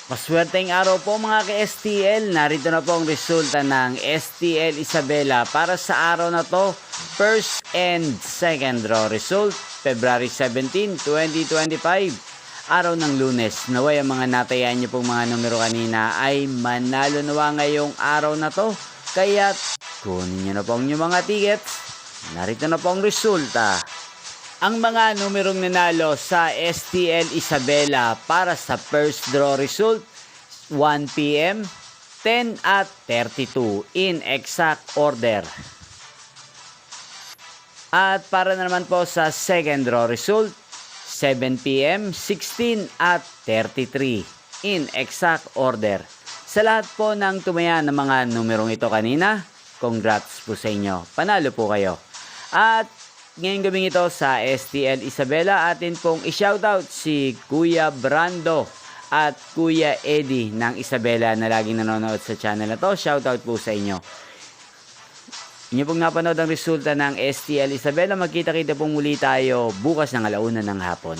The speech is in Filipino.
Maswerteng araw po mga ka-STL. Narito na po ang resulta ng STL Isabela para sa araw na to. First and second draw result, February 17, 2025. Araw ng Lunes. Naway ang mga natayan niyo pong mga numero kanina ay manalo nawa ngayong araw na to. Kaya kunin niyo na po ang inyong mga tickets. Narito na po ang resulta. Ang mga numerong nanalo sa STL Isabela para sa first draw result, 1 p.m., 10 at 32 in exact order. At para naman po sa second draw result, 7 p.m., 16 at 33 in exact order. Sa lahat po ng tumaya ng mga numerong ito kanina, congrats po sa inyo. Panalo po kayo. At ngayong gabing ito sa STL Isabela, atin pong i-shoutout si Kuya Brando at Kuya Eddie ng Isabela na laging nanonood sa channel na to. Shoutout po sa inyo. Inyo pong napanood ang resulta ng STL Isabela. Magkita-kita pong muli tayo bukas ng 1:00 ng hapon.